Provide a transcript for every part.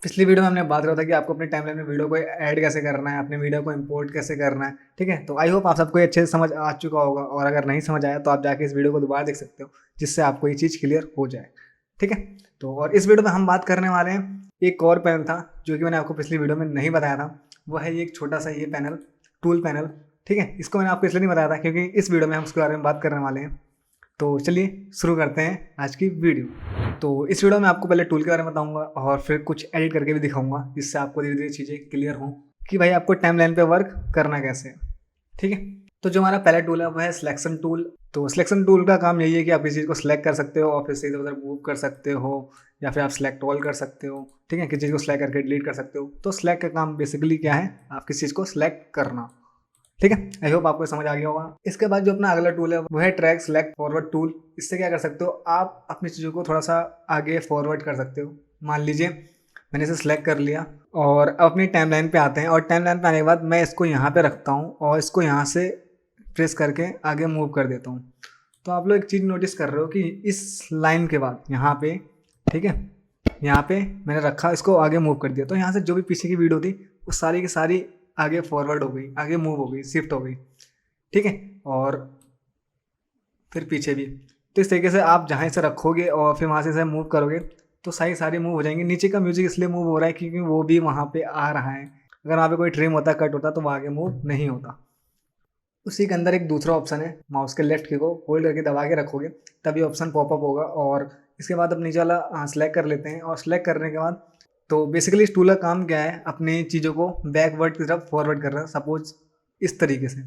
पिछली वीडियो में हमने बात करा था कि आपको अपने टाइमलाइन में वीडियो को ऐड कैसे करना है, अपने वीडियो को इंपोर्ट कैसे करना है। ठीक है, तो आई होप आप सबको ये अच्छे से समझ आ चुका होगा, और अगर नहीं समझ आया तो आप जाके इस वीडियो को दोबारा देख सकते हो, जिससे आपको ये चीज़ क्लियर हो जाए। ठीक है, तो और इस वीडियो में हम बात करने वाले हैं एक और पैनल था जो कि मैंने आपको पिछली वीडियो में नहीं बताया था। वो है ये एक छोटा सा ये पैनल, टूल पैनल। ठीक है, इसको मैंने आपको इसलिए नहीं बताया था क्योंकि इस वीडियो में हम उसके बारे में बात करने वाले हैं। तो चलिए शुरू करते हैं आज की वीडियो। तो इस वीडियो में आपको पहले टूल के बारे में बताऊंगा और फिर कुछ एडिट करके भी दिखाऊंगा, जिससे आपको धीरे धीरे चीज़ें क्लियर हों कि भाई आपको टाइमलाइन पे वर्क करना कैसे है। ठीक है, तो जो हमारा पहला टूल है वो है सिलेक्शन टूल। तो सिलेक्शन टूल का काम यही है कि आप किसी चीज़ को सिलेक्ट कर सकते हो और फिर से इधर उधर मूव कर सकते हो, या फिर आप सिलेक्ट ऑल कर सकते हो। ठीक है, किसी चीज़ को सिलेक्ट करके डिलीट कर सकते हो। तो सिलेक्ट का काम बेसिकली क्या है, आप किसी चीज़ को सिलेक्ट करना। ठीक है, आई होप आपको समझ आ गया होगा। इसके बाद जो अपना अगला टूल है वो है ट्रैक सिलेक्ट फॉरवर्ड टूल। इससे क्या कर सकते हो, आप अपनी चीज़ों को थोड़ा सा आगे फॉरवर्ड कर सकते हो। मान लीजिए मैंने इसे सिलेक्ट कर लिया और अब अपनी टाइमलाइन पे आते हैं, और टाइमलाइन पे आने के बाद मैं इसको यहाँ पे रखता हूँ और इसको यहाँ से प्रेस करके आगे मूव कर देता हूँ। तो आप लोग एक चीज़ नोटिस कर रहे हो कि इस लाइन के बाद यहाँ पे, ठीक है, यहाँ पे मैंने रखा, इसको आगे मूव कर दिया, तो यहाँ से जो भी पीछे की वीडियो थी वो सारी की सारी आगे फॉरवर्ड हो गई, आगे मूव हो गई, शिफ्ट हो गई। ठीक है, और फिर पीछे भी। तो इस तरीके से आप जहाँ से रखोगे और फिर वहाँ से मूव करोगे तो सारी मूव हो जाएंगी। नीचे का म्यूजिक इसलिए मूव हो रहा है क्योंकि वो भी वहाँ पे आ रहा है। अगर वहाँ पे कोई ट्रिम होता, कट होता, तो वो आगे मूव नहीं होता। उसी के अंदर एक दूसरा ऑप्शन है, माउस के लेफ्ट की को होल्ड करके दबा के रखोगे तभी ऑप्शन पॉपअप होगा। और इसके बाद अब नीचे वाला सेलेक्ट कर लेते हैं, और सेलेक्ट करने के बाद तो बेसिकली इस टूल का काम क्या है, अपनी चीज़ों को बैकवर्ड की तरफ फॉरवर्ड करना। सपोज इस तरीके से,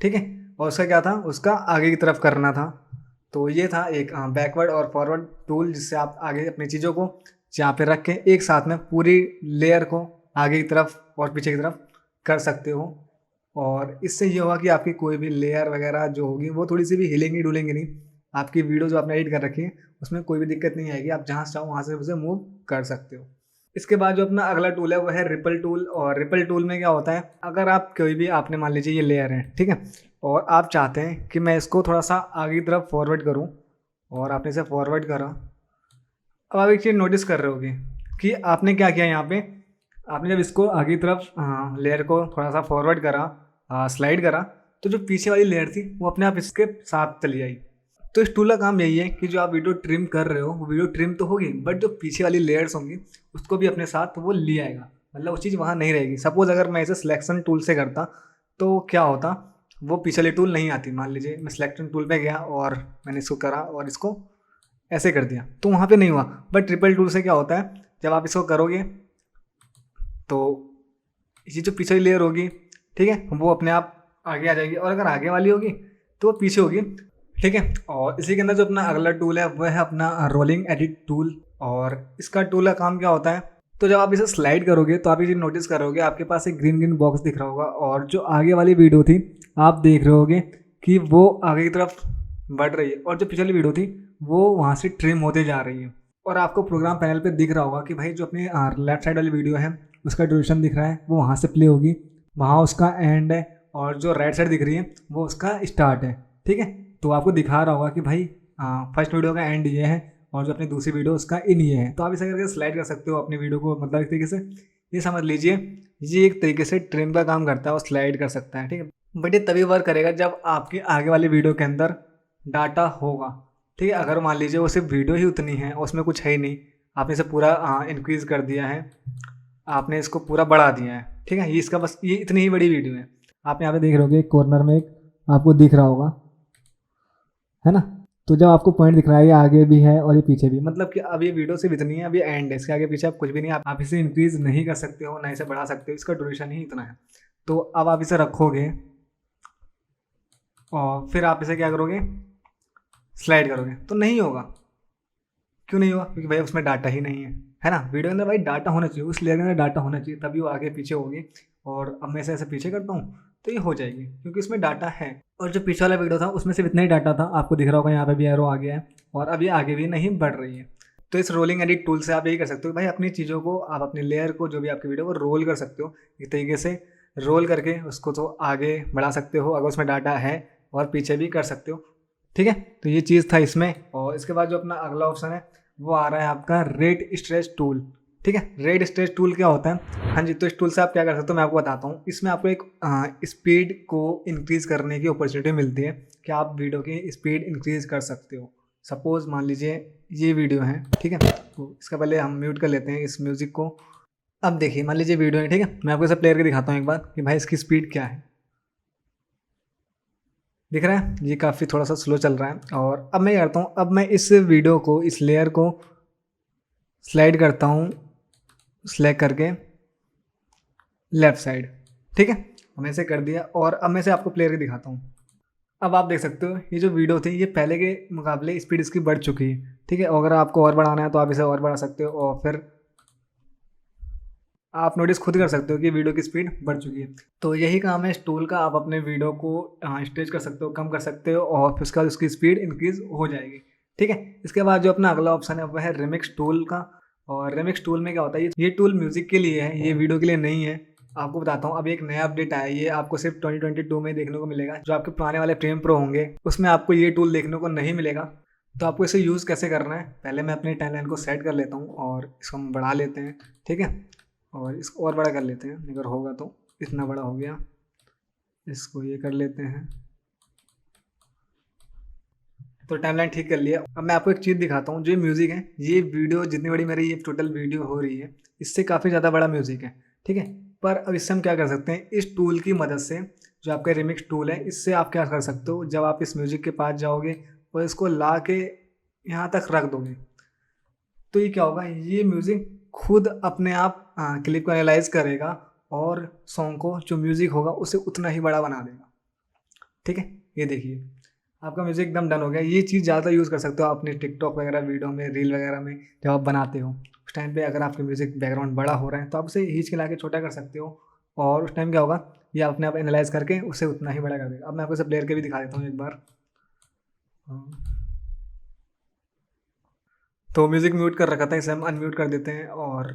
ठीक है, और उसका क्या था, उसका आगे की तरफ करना था। तो ये था एक बैकवर्ड और फॉरवर्ड टूल, जिससे आप आगे अपनी चीज़ों को जहाँ पे रख के एक साथ में पूरी लेयर को आगे की तरफ और पीछे की तरफ कर सकते हो। और इससे ये होगा कि आपकी कोई भी लेयर वगैरह जो होगी वो थोड़ी सी भी हिलेंगी डुलेंगी नहीं। आपकी वीडियो जो आपने एडिट कर रखी है उसमें कोई भी दिक्कत नहीं आएगी, आप जहाँ से चाहो वहाँ से उसे मूव कर सकते हो। इसके बाद जो अपना अगला टूल है वो है रिपल टूल। और रिपल टूल में क्या होता है, अगर आप कोई भी, आपने मान लीजिए ये लेयर है, ठीक है, और आप चाहते हैं कि मैं इसको थोड़ा सा आगे की तरफ फॉरवर्ड करूं, और आपने इसे फॉरवर्ड करा। अब आप एक चीज़ नोटिस कर रहे होगे कि आपने क्या किया यहाँ पे, आपने जब इसको आगे की तरफ लेयर को थोड़ा सा फॉरवर्ड करा, स्लाइड करा, तो जो पीछे वाली लेयर थी वो अपने आप इसके साथ चली आई। तो इस टूल का काम यही है कि जो आप वीडियो ट्रिम कर रहे हो वो वीडियो ट्रिम तो होगी, बट जो पीछे वाली लेयर्स होंगी उसको भी अपने साथ वो ले आएगा। मतलब वो चीज़ वहाँ नहीं रहेगी। सपोज अगर मैं इसे सिलेक्शन टूल से करता तो क्या होता, वो पीछे वाली टूल नहीं आती। मान लीजिए मैं सिलेक्शन टूल पे गया और मैंने इसको करा और इसको ऐसे कर दिया, तो वहाँ पे नहीं हुआ। बट ट्रिपल टूल से क्या होता है, जब आप इसको करोगे तो ये जो पीछे वाली लेयर होगी, ठीक है, वो अपने आप आगे आ जाएगी, और अगर आगे वाली होगी तो वो पीछे होगी। ठीक है, और इसी के अंदर जो अपना अगला टूल है वह है अपना रोलिंग एडिट टूल। और इसका टूल का काम क्या होता है, तो जब आप इसे स्लाइड करोगे तो आप ये नोटिस करोगे आपके पास एक ग्रीन ग्रीन बॉक्स दिख रहा होगा, और जो आगे वाली वीडियो थी आप देख रहे होगे कि वो आगे की तरफ बढ़ रही है, और जो पिछली वीडियो थी वो वहाँ से ट्रिम होते जा रही है। और आपको प्रोग्राम पैनल पे दिख रहा होगा कि भाई जो अपनी लेफ्ट साइड वाली वीडियो है उसका ड्यूरेशन दिख रहा है, वो वहाँ से प्ले होगी, वहाँ उसका एंड है, और जो राइट साइड दिख रही है वो उसका स्टार्ट है। ठीक है, तो आपको दिखा रहा होगा कि भाई फर्स्ट वीडियो का एंड ये है और जो अपनी दूसरी वीडियो उसका इन ये है। तो आप इसे करके स्लाइड कर सकते हो अपनी वीडियो को। मतलब एक तरीके से ये समझ लीजिए, ये एक तरीके से ट्रिम का काम करता है और स्लाइड कर सकता है। ठीक है, बट ये तभी वर्क करेगा जब आपकी आगे वाली वीडियो के अंदर डाटा होगा। ठीक है, अगर मान लीजिए वो सिर्फ वीडियो ही उतनी है और उसमें कुछ है ही नहीं, आपने इसे पूरा इंक्रीज़ कर दिया है, आपने इसको पूरा बढ़ा दिया है, ठीक है, ये इसका बस ये इतनी ही बड़ी वीडियो है। आप यहाँ पे देख रहे होगे कॉर्नर में एक आपको दिख रहा होगा, है ना। तो जब आपको पॉइंट दिख रहा है ये आगे भी है और ये पीछे भी, मतलब कि अब ये वीडियो सिर्फ इतनी है, अब ये एंड है, इसके आगे पीछे आप कुछ भी नहीं, आप इसे इंक्रीज नहीं कर सकते हो ना इसे बढ़ा सकते हो, इसका ड्यूरेशन ही इतना है। तो अब आप इसे रखोगे और फिर आप इसे क्या करोगे, स्लाइड करोगे, तो नहीं होगा। क्यों नहीं होगा, क्योंकि भाई उसमें डाटा ही नहीं है ना। वीडियो के अंदर भाई डाटा होना चाहिए, उस लेयर के अंदर डाटा होना चाहिए, तभी वो आगे पीछे होगी। और अब मैं इसे ऐसे पीछे करता हूँ तो ये हो जाएगी क्योंकि इसमें डाटा है। और जो पीछे वाला वीडियो था उसमें सिर्फ इतना ही डाटा था, आपको दिख रहा होगा यहाँ पे भी एरो आ गया है, और अभी आगे भी नहीं बढ़ रही है। तो इस रोलिंग एडिट टूल से आप यही कर सकते हो भाई, अपनी चीज़ों को, आप अपनी लेयर को, जो भी आपकी वीडियो को रोल कर सकते हो। एक तरीके से रोल करके उसको तो आगे बढ़ा सकते हो अगर उसमें डाटा है, और पीछे भी कर सकते हो। ठीक है, तो ये चीज़ था इसमें। और इसके बाद जो अपना अगला ऑप्शन है वो आ रहा है आपका रेट स्ट्रेच टूल। ठीक है। रेड स्टेज टूल क्या होता है? हाँ जी, तो इस टूल से आप क्या कर सकते हो मैं आपको बताता हूँ। इसमें आपको एक स्पीड को इंक्रीज़ करने की अपॉर्चुनिटी मिलती है कि आप वीडियो की स्पीड इंक्रीज़ कर सकते हो। सपोज़ मान लीजिए ये वीडियो है, ठीक है, तो इसका पहले हम म्यूट कर लेते हैं इस म्यूज़िक को। अब देखिए मान लीजिए वीडियो है, ठीक है, मैं आपको इसे प्ले करके दिखाता हूँ एक बार कि भाई इसकी स्पीड क्या है। दिख रहा है ये काफ़ी थोड़ा सा स्लो चल रहा है। और अब मैं क्या करता हूँ, अब मैं इस वीडियो को, इस लेयर को स्लाइड करता हूँ, सेलेक्ट करके लेफ्ट साइड, ठीक है, मैंने इसे कर दिया। और अब मैं इसे आपको प्ले करके दिखाता हूँ। अब आप देख सकते हो ये जो वीडियो थी ये पहले के मुकाबले स्पीड इसकी बढ़ चुकी है, ठीक है। अगर आपको और बढ़ाना है तो आप इसे और बढ़ा सकते हो, और फिर आप नोटिस खुद कर सकते हो कि वीडियो की स्पीड बढ़ चुकी है। तो यही काम है इस टूल का, आप अपने वीडियो को स्ट्रेच कर सकते हो, कम कर सकते हो, और फिर उसके बाद उसकी स्पीड इंक्रीज हो जाएगी, ठीक है। इसके बाद जो अपना अगला ऑप्शन है वह है रिमिक्स टूल का। और रिमिक्स टूल में क्या होता है, ये टूल म्यूजिक के लिए है, ये वीडियो के लिए नहीं है। आपको बताता हूँ, अब एक नया अपडेट आया है, ये आपको सिर्फ 2022 में देखने को मिलेगा। जो आपके पुराने वाले प्रीमियम प्रो होंगे उसमें आपको ये टूल देखने को नहीं मिलेगा। तो आपको इसे यूज़ कैसे करना है, पहले मैं अपनी टाइमलाइन को सेट कर लेता हूँ और इसको हम बढ़ा लेते हैं, ठीक है। और इसको और बड़ा कर लेते हैं अगर होगा तो। इतना बड़ा हो गया, इसको ये कर लेते हैं। तो टाइमलाइन ठीक कर लिया। अब मैं आपको एक चीज़ दिखाता हूँ, जो म्यूज़िक है, ये वीडियो जितनी बड़ी मेरी ये टोटल वीडियो हो रही है इससे काफ़ी ज़्यादा बड़ा म्यूज़िक है, ठीक है। पर अब इससे हम क्या कर सकते हैं, इस टूल की मदद से, जो आपका रिमिक्स टूल है, इससे आप क्या कर सकते हो, जब आप इस म्यूज़िक के पास जाओगे और इसको ला के यहाँ तक रख दोगे तो ये क्या होगा, ये म्यूज़िक खुद अपने आप क्लिप को एनालाइज करेगा और सॉन्ग को, जो म्यूज़िक होगा उसे उतना ही बड़ा बना देगा, ठीक है। ये देखिए आपका म्यूज़िक एकदम डन हो गया। ये चीज़ ज़्यादा यूज़ कर सकते हो अपने टिकटॉक वगैरह वीडियो में, रील वगैरह में जब आप बनाते हो। उस टाइम पे अगर आपके म्यूज़िक बैकग्राउंड बड़ा हो रहा है तो आप उसे खींच के ला के छोटा कर सकते हो, और उस टाइम क्या होगा, ये अपने आप एनालाइज करके उसे उतना ही बड़ा कर देगा। अब मैं आपको इसे प्लेयर के भी दिखा देता हूँ एक बार। तो म्यूज़िक म्यूट कर रखा था, इसे हम अनम्यूट कर देते हैं। और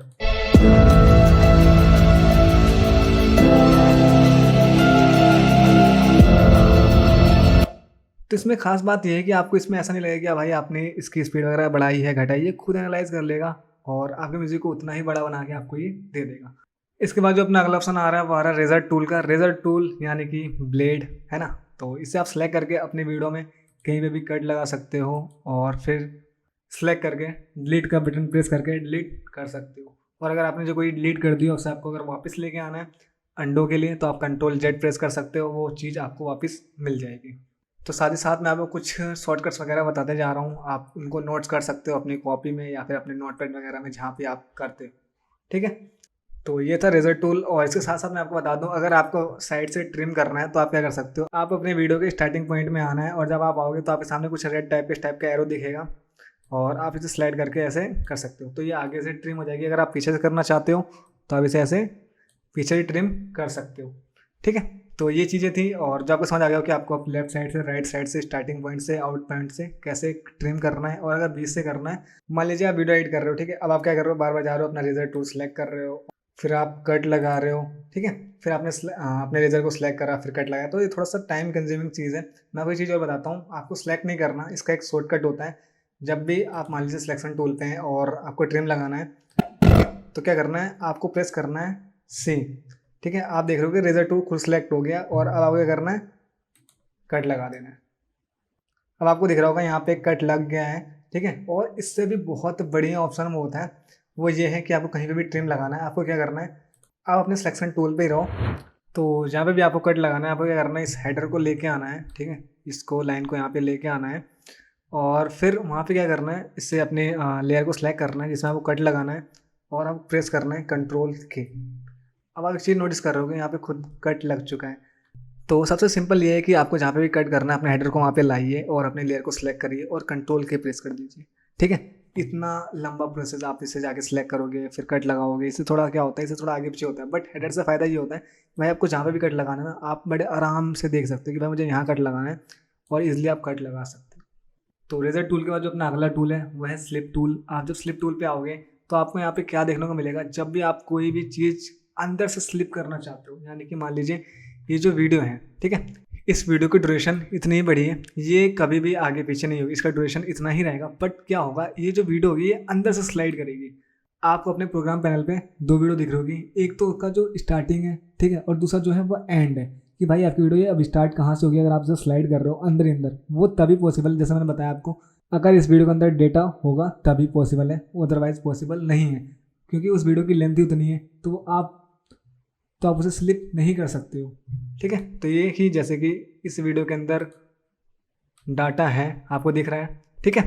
तो इसमें खास बात ये है कि आपको इसमें ऐसा नहीं लगेगा कि भाई आपने इसकी स्पीड वगैरह बढ़ाई है घटाई है, खुद एनालाइज कर लेगा और आपके म्यूज़िक को उतना ही बड़ा बना के आपको ये दे देगा। इसके बाद जो अपना अगला ऑप्शन आ रहा है वो आ रहा है रेजर टूल का। रेजर टूल यानी कि ब्लेड, है ना। तो इसे आप सेलेक्ट करके अपने वीडियो में कहीं पे भी कट लगा सकते हो, और फिर सेलेक्ट करके डिलीट का बटन प्रेस करके डिलीट कर सकते हो। और अगर आपने जो कोई डिलीट कर दिया उसे आपको अगर वापस लेके आना है अंडो के लिए, तो आप कंट्रोल जेड प्रेस कर सकते हो, वो चीज़ आपको वापस मिल जाएगी। तो साथ ही साथ मैं आपको कुछ शॉर्टकट्स वगैरह बताते जा रहा हूँ, आप उनको नोट्स कर सकते हो अपनी कॉपी में या फिर अपने नोटपैड वगैरह में जहाँ पे आप करते हो, ठीक है। तो ये था रेजर टूल। और इसके साथ साथ मैं आपको बता दूं, अगर आपको साइड से ट्रिम करना है तो आप क्या कर सकते हो, आप अपने वीडियो के स्टार्टिंग पॉइंट में आना है, और जब आप आओगे तो आपके सामने कुछ रेड टाइप के इस टाइप का एरो दिखेगा, और आप इसे स्लाइड करके ऐसे कर सकते हो। तो ये आगे से ट्रिम हो जाएगी। अगर आप पीछे से करना चाहते हो तो आप इसे ऐसे पीछे ही ट्रिम कर सकते हो, ठीक है। तो ये चीज़ें थी, और जो आपको समझ आ गया हो कि आपको लेफ्ट साइड से, राइट साइड से, स्टार्टिंग पॉइंट से, आउट पॉइंट से कैसे ट्रिम करना है। और अगर बीच से करना है, मान लीजिए आप वीडियो एडिट कर रहे हो, ठीक है, अब आप क्या कर रहे हो, बार बार जा रहे हो, अपना रेजर टूल सेलेक्ट कर रहे हो, फिर आप कट लगा रहे हो, ठीक है, फिर आपने अपने रेजर को सिलेक्ट करा, फिर कट लगाया, तो ये थोड़ा सा टाइम कंज्यूमिंग चीज़ है। मैं कोई चीज़ और बताता हूँ, आपको सेलेक्ट नहीं करना, इसका एक शॉर्टकट होता है। जब भी आप मान लीजिए सिलेक्शन टूल पे हैं और आपको ट्रिम लगाना है, तो क्या करना है, आपको प्रेस करना है सी, ठीक है। आप देख रहे हो कि रेजर टूल खुद सेलेक्ट हो गया, और अब आपको क्या करना है, कट लगा देना है। अब आपको दिख रहा होगा यहाँ पे कट लग गया है, ठीक है। और इससे भी बहुत बढ़िया ऑप्शन वो होता है, वो ये है कि आपको कहीं पे भी ट्रिम लगाना है, आपको क्या करना है, आप अपने सिलेक्शन टूल पे ही रहो। तो जहाँ पे भी आपको कट लगाना है, आपको क्या करना है, इस हेडर को लेके आना है, ठीक है, इसको लाइन को यहाँ पे लेके आना है, और फिर वहाँ पे क्या करना है, इससे अपने लेयर को सिलेक्ट करना है जिसमें आपको कट लगाना है, और आपको प्रेस करना है कंट्रोल के। अब आप एक चीज़ नोटिस कर रहे हो कि यहाँ पे खुद कट लग चुका है। तो सबसे सिंपल ये है कि आपको जहाँ पे भी कट करना है, अपने हेडर को वहाँ पे लाइए और अपने लेयर को सिलेक्ट करिए और कंट्रोल के प्रेस कर दीजिए, ठीक है। इतना लंबा प्रोसेस आप इससे जाके सिलेक्ट करोगे, फिर कट लगाओगे, इससे थोड़ा क्या होता है, इससे थोड़ा आगे पीछे होता है। बट हेडर से फ़ायदा ये होता है, भाई आपको जहाँ पे भी कट लगाना है ना, आप बड़े आराम से देख सकते हो कि भाई मुझे यहाँ कट लगाना है, और ईजिली आप कट लगा सकते हो। तो रेजर टूल के बाद जो अपना अगला टूल है वह है स्लिप टूल। आप जब स्लिप टूल पे आओगे तो आपको यहाँ पे क्या देखने को मिलेगा, जब भी आप कोई भी चीज़ अंदर से स्लिप करना चाहते हो, यानी कि मान लीजिए ये जो वीडियो है, ठीक है, इस वीडियो की ड्यूरेशन इतनी ही बड़ी है, ये कभी भी आगे पीछे नहीं होगी, इसका ड्यूरेशन इतना ही रहेगा। बट क्या होगा, ये जो वीडियो होगी ये अंदर से स्लाइड करेगी, आपको अपने प्रोग्राम पैनल पे 2 वीडियो दिख रही होगी। एक तो उसका जो स्टार्टिंग है, ठीक है, और दूसरा जो है वो एंड है, कि भाई आपकी वीडियो ये अब स्टार्ट कहाँ से होगी। अगर आप इसे स्लाइड कर रहे हो अंदर ही अंदर, वो तभी पॉसिबल है, जैसे मैंने बताया आपको, अगर इस वीडियो के अंदर डेटा होगा तभी पॉसिबल है, अदरवाइज पॉसिबल नहीं है, क्योंकि उस वीडियो की लेंथ ही उतनी है, तो आप उसे स्लिप नहीं कर सकते हो। ठीक है, तो ये कि जैसे कि इस वीडियो के अंदर डाटा है, आपको दिख रहा है, ठीक है,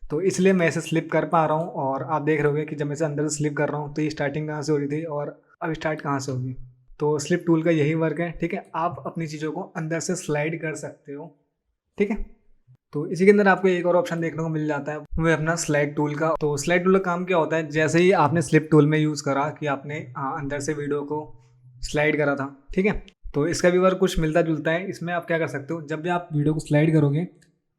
तो इसलिए मैं इसे स्लिप कर पा रहा हूँ। और आप देख रहे होगे कि जब मैं इसे अंदर से स्लिप कर रहा हूँ तो ये स्टार्टिंग कहाँ से हो रही थी और अब स्टार्ट कहाँ से होगी। तो स्लिप टूल का यही वर्क है, ठीक है, आप अपनी चीज़ों को अंदर से स्लाइड कर सकते हो। ठीक है, तो इसी के अंदर आपको एक और ऑप्शन देखने को मिल जाता है, वो है अपना स्लाइड टूल का। तो स्लाइड टूल का काम क्या होता है, जैसे ही आपने स्लिप टूल में यूज़ करा कि आपने अंदर से वीडियो को स्लाइड करा था, ठीक है, तो इसका भी वर्क कुछ मिलता जुलता है। इसमें आप क्या कर सकते हो, जब भी आप वीडियो को स्लाइड करोगे,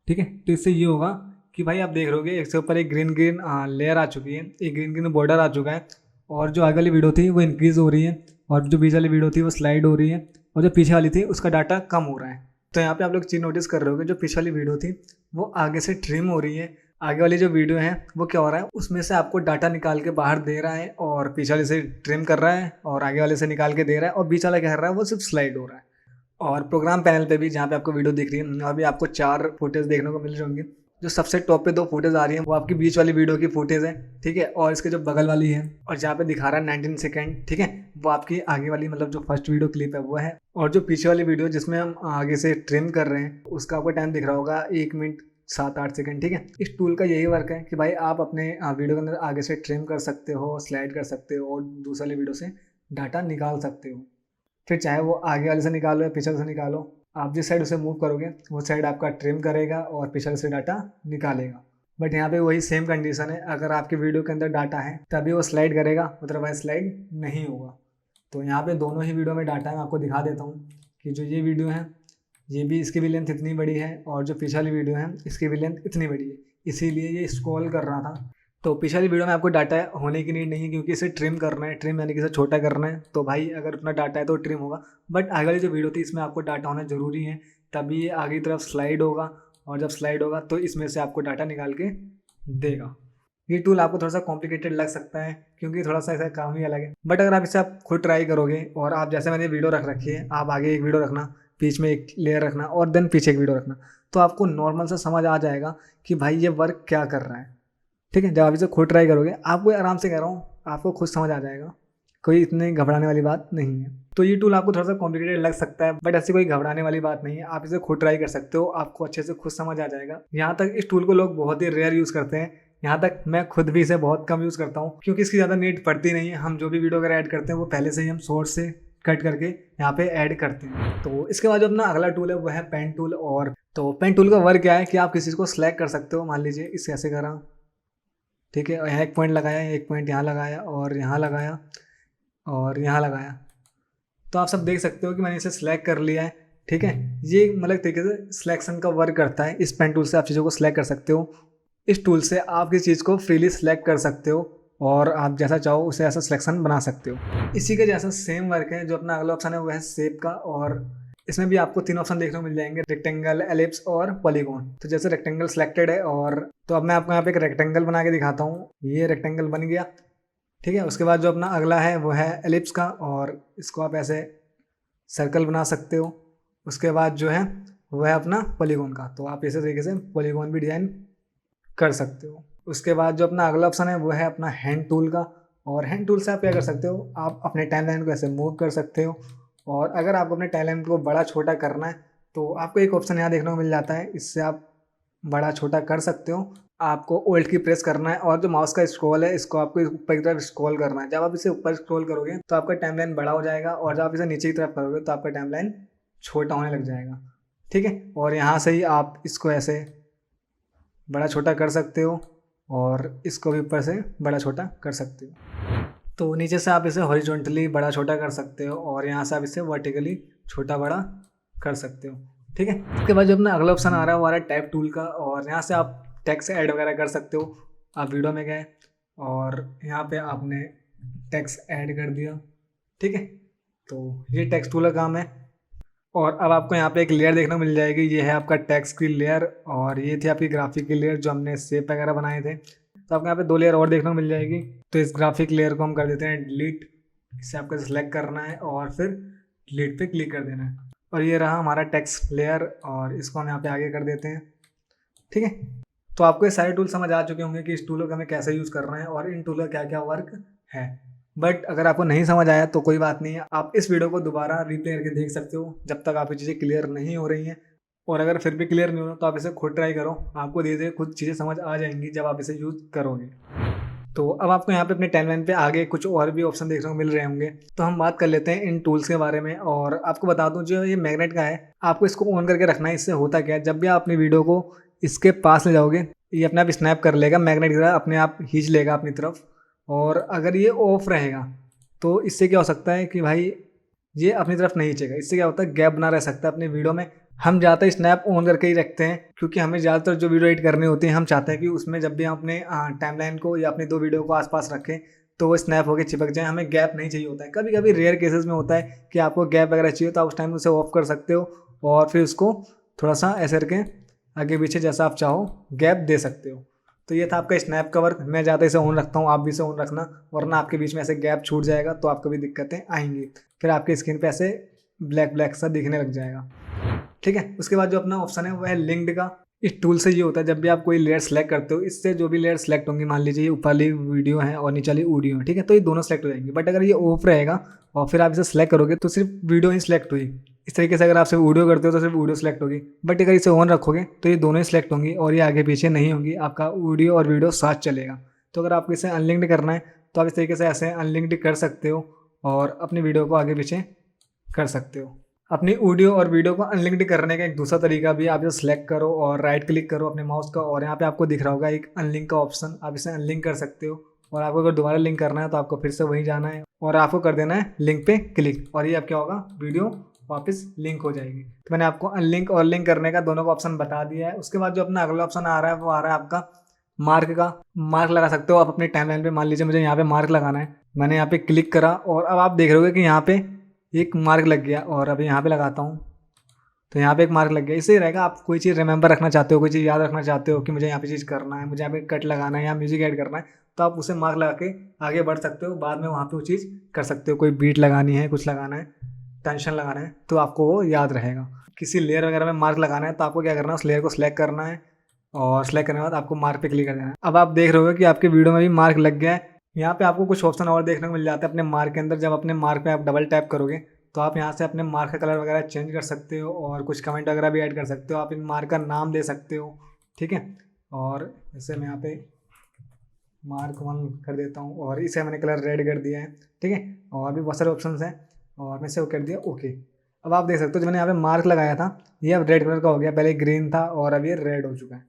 ठीक है, तो इससे ये होगा कि भाई आप देख रहोगे इसके ऊपर एक ग्रीन ग्रीन लेयर आ चुकी है, एक ग्रीन ग्रीन बॉर्डर आ चुका है, और जो आगे वाली वीडियो थी वो इंक्रीज़ हो रही है, और जो बीच वाली वीडियो थी वो स्लाइड हो रही है, और जो पीछे वाली थी उसका डाटा कम हो रहा है। तो यहाँ पे आप लोग चीज़ नोटिस कर रहे होगे, जो पीछे वाली वीडियो थी वो आगे से ट्रिम हो रही है, आगे वाली जो वीडियो है वो क्या हो रहा है, उसमें से आपको डाटा निकाल के बाहर दे रहा है, और पीछे वाले से ट्रिम कर रहा है और आगे वाले से निकाल के दे रहा है, और बीच वाला क्या कर रहा है, वो सिर्फ स्लाइड हो रहा है। और प्रोग्राम पैनल पे भी जहाँ पे आपको वीडियो दिख रही है, और भी आपको 4 फुटेज देखने को मिल रही होंगी। जो सबसे टॉप पे 2 फुटेज आ रही है वो आपकी बीच वाली वीडियो की फुटेज है, ठीक है, और इसके जो बगल वाली है और जहाँ पे दिखा रहा है 19 सेकेंड, ठीक है, वो आपकी आगे वाली मतलब जो फर्स्ट वीडियो क्लिप है वो है। और जो पीछे वाली वीडियो जिसमें हम आगे से ट्रिम कर रहे हैं उसका आपको टाइम दिख रहा होगा 1 मिनट 7-8 सेकेंड। ठीक है, इस टूल का यही वर्क है कि भाई आप अपने वीडियो के अंदर आगे से ट्रिम कर सकते हो, स्लाइड कर सकते हो, और दूसरी वाली वीडियो से डाटा निकाल सकते हो। फिर चाहे वो आगे वाले से निकालो या पीछे वाले से निकालो, आप जिस साइड उसे मूव करोगे वो साइड आपका ट्रिम करेगा और पीछे वाले से डाटा निकालेगा। बट यहाँ पे वही सेम कंडीशन है, अगर आपके वीडियो के अंदर डाटा है तभी वो स्लाइड करेगा, अदरवाइज स्लाइड नहीं होगा। तो यहाँ पे दोनों ही वीडियो में डाटा है, मैं आपको दिखा देता हूँ कि जो ये वीडियो है ये भी, इसकी भी लेंथ इतनी बड़ी है, और जो पीछे वाली वीडियो है इसकी भी लेंथ इतनी बड़ी है, इसीलिए ये स्क्रॉल कर रहा था। तो पिछली वीडियो में आपको डाटा होने की नीड नहीं है, क्योंकि इसे ट्रिम करना है, ट्रिम यानी कि इसे छोटा करना है, तो भाई अगर उतना डाटा है तो ट्रिम होगा। बट आगे वाली जो वीडियो थी इसमें आपको डाटा होना ज़रूरी है, तभी ये आगे की तरफ स्लाइड होगा, और जब स्लाइड होगा तो इसमें से आपको डाटा निकाल के देगा। ये टूल आपको थोड़ा सा कॉम्प्लिकेटेड लग सकता है, क्योंकि थोड़ा सा ऐसा काम ही अलग है, बट अगर आप इसे आप खुद ट्राई करोगे, और आप जैसे मैंने वीडियो रख रखी है, आप आगे एक वीडियो रखना, बीच में एक लेयर रखना, और देन पीछे एक वीडियो रखना, तो आपको नॉर्मल सा समझ आ जाएगा कि भाई ये वर्क क्या कर रहा है। ठीक है, जब आप इसे खुद ट्राई करोगे, आपको आराम से कह रहा हूँ, आपको खुद समझ आ जाएगा, कोई इतनी घबराने वाली बात नहीं है। तो ये टूल आपको थोड़ा सा कॉम्प्लिकेटेड लग सकता है, बट ऐसी कोई घबराने वाली बात नहीं है, आप इसे खुद ट्राई कर सकते हो, आपको अच्छे से खुद समझ आ जाएगा। यहाँ तक इस टूल को लोग बहुत ही रेयर यूज़ करते हैं, यहाँ तक मैं खुद भी इसे बहुत कम यूज़ करता हूँ, क्योंकि इसकी ज़्यादा नीड पड़ती नहीं है। हम जो भी वीडियो वगैरह ऐड करते हैं वो पहले से ही हम सोर्स से कट करके यहाँ पे ऐड करते हैं। तो इसके बाद जो अपना अगला टूल है वो है पेन टूल। और तो पेन टूल का वर्क क्या है कि आप किसी को सिलेक्ट कर सकते हो, मान लीजिए इसे ऐसे करा, ठीक है, यहाँ एक पॉइंट लगाया, एक पॉइंट यहाँ लगाया, और यहाँ लगाया, और यहाँ लगाया, तो आप सब देख सकते हो कि मैंने इसे सिलेक्ट कर लिया है। ठीक है, ये मतलब तरीके से सिलेक्शन का वर्क करता है। इस पेन टूल से आप चीज़ों को सिलेक्ट कर सकते हो, इस टूल से आप किसी चीज़ को फ्रीली सिलेक्ट कर सकते हो, और आप जैसा चाहो उसे ऐसा सिलेक्शन बना सकते हो। इसी का जैसा सेम वर्क है, जो अपना अगला ऑप्शन है वो है शेप का, और इसमें भी आपको 3 ऑप्शन देखने को मिल जाएंगे, रेक्टेंगल, एलिप्स और पॉलीगॉन। तो जैसे रेक्टेंगल सिलेक्टेड है, और तो अब मैं आपको यहाँ पे एक रेक्टेंगल बना के दिखाता हूँ, ये रेक्टेंगल बन गया। ठीक है, उसके बाद जो अपना अगला है वो है एलिप्स का, और इसको आप ऐसे सर्कल बना सकते हो। उसके बाद जो है वो है अपना पॉलीगॉन का, तो आप इसी तरीके से पॉलीगॉन भी डिज़ाइन कर सकते हो। उसके बाद जो अपना अगला ऑप्शन है वो है अपना हैंड टूल का, और हैंड टूल से आप क्या कर सकते हो, आप अपने टाइमलाइन को ऐसे मूव कर सकते हो, और अगर आपको अपने टाइमलाइन को बड़ा छोटा करना है तो आपको एक ऑप्शन यहाँ देखने को मिल जाता है, इससे आप बड़ा छोटा कर सकते हो। आपको ओल्ड की प्रेस करना है, और जो माउस का स्क्रॉल है इसको आपको ऊपर की तरफ स्क्रॉल करना है। जब आप इसे ऊपर स्क्रॉल करोगे तो आपका टाइमलाइन बड़ा हो जाएगा, और जब आप इसे नीचे की तरफ करोगे तो आपका टाइमलाइन छोटा होने लग जाएगा। ठीक है, और यहाँ से ही आप इसको ऐसे बड़ा छोटा कर सकते हो, और इसको भी ऊपर से बड़ा छोटा कर सकते हो। तो नीचे से आप इसे हॉरिजॉन्टली बड़ा छोटा कर सकते हो, और यहाँ से आप इसे वर्टिकली छोटा बड़ा कर सकते हो। ठीक है, इसके बाद जो अपना अगला ऑप्शन आ रहा है वो आ रहा है टैब टूल का, और यहाँ से आप टेक्स्ट ऐड वगैरह कर सकते हो। आप वीडियो में गए और यहाँ पे आपने टेक्स्ट ऐड कर दिया। ठीक है, तो ये टेक्स्ट टूल का काम है। और अब आपको यहाँ पे एक लेयर देखने को मिल जाएगी, ये है आपका टेक्स्ट की लेयर, और ये थी आपकी ग्राफिक की लेयर जो हमने शेप वगैरह बनाए थे। तो आपको यहाँ पे 2 लेयर और देखने को मिल जाएगी। तो इस ग्राफिक लेयर को हम कर देते हैं डिलीट। इसे आपको सिलेक्ट करना है और फिर डिलीट पे क्लिक कर देना है। और ये रहा हमारा टेक्स्ट लेयर और इसको हम यहाँ पे आगे कर देते हैं। ठीक है, तो आपको ये सारे टूल समझ आ चुके होंगे कि इस टूलों का हमें कैसे यूज़ करना है और इन टूलों का क्या क्या वर्क है। बट अगर आपको नहीं समझ आया तो कोई बात नहीं है, आप इस वीडियो को दोबारा रिप्ले करके देख सकते हो जब तक आपकी चीज़ें क्लियर नहीं हो रही हैं। और अगर फिर भी क्लियर नहीं हो रहा तो आप इसे खुद ट्राई करो, आपको धीरे धीरे खुद चीज़ें समझ आ जाएंगी जब आप इसे यूज़ करोगे। तो अब आपको यहाँ पे अपने टाइमलाइन पे आगे कुछ और भी ऑप्शन देखने को मिल रहे होंगे। तो हम बात कर लेते हैं इन टूल्स के बारे में। और आपको बता दूं, जो ये मैग्नेट का है, आपको इसको ऑन करके रखना है। इससे होता क्या है, जब भी आप अपनी वीडियो को इसके पास ले जाओगे, ये अपने आप स्नैप कर लेगा, मैग्नेट की तरह अपने आप खींच लेगा अपनी तरफ। और अगर ये ऑफ रहेगा तो इससे क्या हो सकता है कि भाई ये अपनी तरफ नहीं खींचेगा। इससे क्या होता है, गैप बना रह सकता है अपनी वीडियो में। हम ज़्यादातर स्नैप ऑन करके ही रखते हैं क्योंकि हमें ज़्यादातर जो वीडियो एडिट करनी होती है, हम चाहते हैं कि उसमें जब भी हम अपने टाइमलाइन को या अपनी 2 वीडियो को आसपास रखें तो वो स्नैप होकर चिपक जाए, हमें गैप नहीं चाहिए होता है। कभी कभी रेयर केसेस में होता है कि आपको गैप वगैरह चाहिए तो आप उस टाइम उसे ऑफ कर सकते हो और फिर उसको थोड़ा सा ऐसे करके आगे पीछे जैसा आप चाहो गैप दे सकते हो। तो ये था आपका स्नैप का वर्क। मैं ज़्यादा इसे ऑन रखता हूँ, आप भी इसे ऑन रखना, वरना आपके बीच में ऐसे गैप छूट जाएगा तो आपको भी दिक्कतें आएंगी। फिर आपकी स्क्रीन पे ऐसे ब्लैक ब्लैक सा दिखने लग जाएगा। ठीक है, उसके बाद जो अपना ऑप्शन है वो है लिंक्ड का। इस टूल से ये होता है, जब भी आप कोई लेयर सेलेक्ट करते हो, इससे जो भी लेयर सेलेक्ट होंगी, मान लीजिए ये ऊपर वाली वीडियो है और नीचे वाली ऑडियो है, ठीक है, तो ये दोनों सेलेक्ट हो जाएंगी। बट अगर ये ऑफ रहेगा और फिर आप इसे सेलेक्ट करोगे तो सिर्फ वीडियो ही सिलेक्ट हुई। इस तरीके से अगर आप सिर्फ वीडियो करते हो तो सिर्फ वीडियो सेलेक्ट होगी। बट अगर इसे ऑन रखोगे तो ये दोनों ही सिलेक्ट होंगी और ये आगे पीछे नहीं होंगी, आपका ऑडियो और वीडियो साथ चलेगा। तो अगर आपको इसे अनलिंक्ड करना है तो आप इस तरीके से ऐसे अनलिंक्ड कर सकते हो और अपनी वीडियो को आगे पीछे कर सकते हो। अपनी ऑडियो और वीडियो को अनलिंक्ड करने का एक दूसरा तरीका भी, आप इसे सेलेक्ट करो और राइट क्लिक करो अपने माउस का और यहाँ पे आपको दिख रहा होगा एक अनलिंक का ऑप्शन, आप इसे अनलिंक कर सकते हो। और आपको अगर दोबारा लिंक करना है तो आपको फिर से वहीं जाना है और आपको कर देना है लिंक पे क्लिक और ये अब क्या होगा, वीडियो वापस लिंक हो जाएगी। तो मैंने आपको अनलिंक और लिंक करने का दोनों का ऑप्शन बता दिया है। उसके बाद जो अपना अगला ऑप्शन आ रहा है वो आ रहा है आपका मार्क का। मार्क लगा सकते हो आप अपनी टाइमलाइन पे। मान लीजिए मुझे यहाँ पे मार्क लगाना है, मैंने यहाँ पे क्लिक करा और अब आप देख रहे होगे कि यहाँ पे एक मार्क लग गया। और अभी यहाँ पे लगाता हूँ तो यहाँ पे एक मार्क लग गया। इससे रहेगा, आप कोई चीज़ रिमेंबर रखना चाहते हो, कोई चीज़ याद रखना चाहते हो कि मुझे यहाँ पे चीज़ करना है, मुझे यहाँ पे कट लगाना है या म्यूजिक ऐड करना है, तो आप उसे मार्क लगा के आगे बढ़ सकते हो। बाद में वहाँ पे वो चीज़ कर सकते हो, कोई बीट लगानी है, कुछ लगाना है, टेंशन लगाना है, तो आपको वो याद रहेगा। किसी लेयर वगैरह में मार्क लगाना है तो आपको क्या करना है, उस लेयर को सिलेक्ट करना है और सिलेक्ट करने के बाद आपको मार्क पे क्लिक कर देना है। अब आप देख रहे हो कि आपके वीडियो में भी मार्क लग गया है। यहाँ पे आपको कुछ ऑप्शन और देखने को मिल जाता है अपने मार्क के अंदर। जब अपने मार्क पे आप डबल टैप करोगे तो आप यहाँ से अपने मार्क का कलर वगैरह चेंज कर सकते हो और कुछ कमेंट वगैरह भी ऐड कर सकते हो। आप इन मार्क का नाम दे सकते हो, ठीक है। और जैसे मैं यहाँ पे मार्क 1 कर देता हूँ और इसे मैंने कलर रेड कर दिया है, ठीक है। और भी बहुत सारे ऑप्शन हैं और मैं इसे वो कर दिया ओके। अब आप देख सकते हो जो मैंने यहाँ पे मार्क लगाया था ये अब रेड कलर का हो गया, पहले ग्रीन था और अब ये रेड हो चुका है,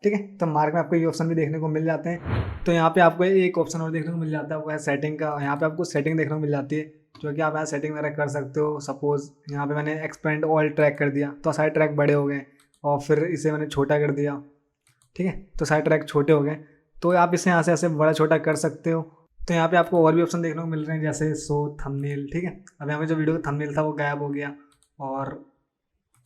ठीक है। तो मार्क में आपको ये ऑप्शन भी देखने को मिल जाते हैं। तो यहाँ पे आपको एक ऑप्शन और देखने को मिल जाता है, वो है सेटिंग का। यहाँ पे आपको सेटिंग देखने को मिल जाती है जो कि आप यहाँ सेटिंग वगैरह कर सकते हो। सपोज यहाँ पे मैंने एक्सपेंड ऑल ट्रैक कर दिया तो सारे ट्रैक बड़े हो गए और फिर इसे मैंने छोटा कर दिया, ठीक है, तो सारे ट्रैक छोटे हो गए। तो आप इसे यहाँ से ऐसे बड़ा छोटा कर सकते हो। तो यहाँ पे आपको और भी ऑप्शन देखने को मिल रहे हैं जैसे शो थंबनेल, ठीक है। अब यहाँ पे जो वीडियो का थंबनेल था वो गायब हो गया और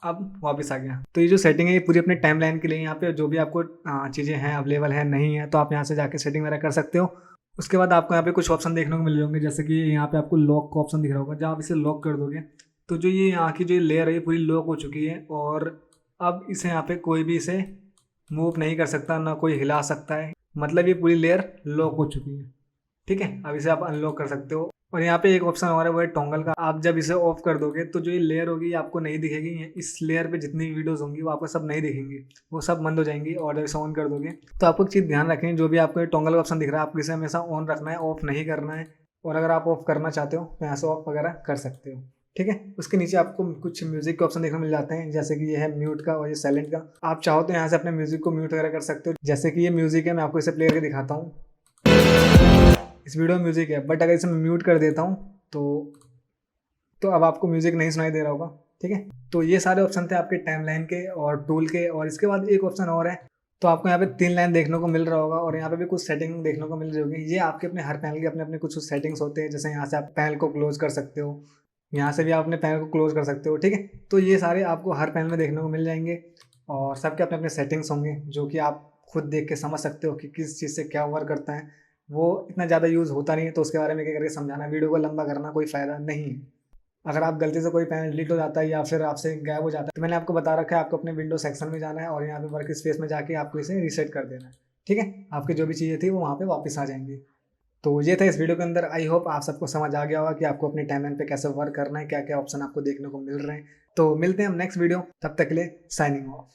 अब वापस आ गया। तो ये जो सेटिंग है ये पूरी अपने टाइमलाइन के लिए, यहाँ पे जो भी आपको चीज़ें हैं अवेलेबल है नहीं है तो आप यहाँ से जाके सेटिंग वगैरह कर सकते हो। उसके बाद आपको यहाँ पे कुछ ऑप्शन देखने को मिल रहे होंगे जैसे कि यहाँ पे आपको लॉक का ऑप्शन दिख रहा होगा। जब आप इसे लॉक कर दोगे तो जो ये यहाँ की जो लेयर है ये पूरी लॉक हो चुकी है और अब इसे यहाँ पे कोई भी इसे मूव नहीं कर सकता, ना कोई हिला सकता है, मतलब ये पूरी लेयर लॉक हो चुकी है, ठीक है। अब इसे आप अनलॉक कर सकते हो। और यहाँ पे एक ऑप्शन और है वो है टॉगल का। आप जब इसे ऑफ कर दोगे तो जो ये लेयर होगी आपको नहीं दिखेगी। इस लेयर पे जितनी भी वीडियोस होंगी वो आपको सब नहीं दिखेंगी, वो सब बंद हो जाएंगी। और जब इसे ऑन कर दोगे तो आपको एक चीज़ ध्यान रखें, जो भी आपको टॉगल का ऑप्शन दिख रहा है आपको इसे हमेशा ऑन रखना है, ऑफ नहीं करना है। और अगर आप ऑफ करना चाहते हो तो यहाँ से ऑफ वगैरह कर सकते हो, ठीक है। उसके नीचे आपको कुछ म्यूजिक के ऑप्शन देखने को मिल जाते हैं जैसे कि ये है म्यूट का और ये साइलेंट का। आप चाहो तो यहाँ से अपने म्यूजिक को म्यूट वगैरह कर सकते हो। जैसे कि ये म्यूजिक है, मैं आपको इसे प्ले करके दिखाता हूँ। इस वीडियो में म्यूजिक है बट अगर इसे मैं म्यूट कर देता हूँ तो अब आपको म्यूजिक नहीं सुनाई दे रहा होगा, ठीक है। तो ये सारे ऑप्शन थे आपके टाइमलाइन के और टूल के। और इसके बाद एक ऑप्शन और है, तो आपको यहाँ पे 3 लाइन देखने को मिल रहा होगा और यहाँ पे भी कुछ सेटिंग देखने को मिल रही होगी। ये आपके अपने हर पैनल के अपने अपने कुछ सेटिंग्स होते हैं। जैसे यहाँ से आप पैनल को क्लोज कर सकते हो, यहाँ से भी आप अपने पैनल को क्लोज कर सकते हो, ठीक है। तो ये सारे आपको हर पैनल में देखने को मिल जाएंगे और सबके अपने अपने सेटिंग्स होंगे जो कि आप खुद देख के समझ सकते हो कि किस चीज़ से क्या वर्क करता है। वो इतना ज़्यादा यूज़ होता नहीं है, तो उसके बारे में एक-एक करके समझाना, वीडियो को लंबा करना कोई फ़ायदा नहीं है। अगर आप गलती से कोई पैनल डिलीट हो जाता है या फिर आपसे गायब हो जाता है, तो मैंने आपको बता रखा है, आपको अपने विंडो सेक्शन में जाना है और यहाँ पे वर्क स्पेस में जाके आपको इसे रीसेट कर देना है। ठीक है? आपकी जो भी चीज़ें थी वो वहाँ पे वापस आ जाएँगी। तो ये था इस वीडियो के अंदर। आई होप आप सबको समझ आ गया होगा कि आपको अपनी टाइमलाइन पे कैसे वर्क करना है, क्या-क्या ऑप्शन आपको देखने को मिल रहे हैं। तो मिलते हैं हम नेक्स्ट वीडियो, तब तक के लिए साइनिंग ऑफ।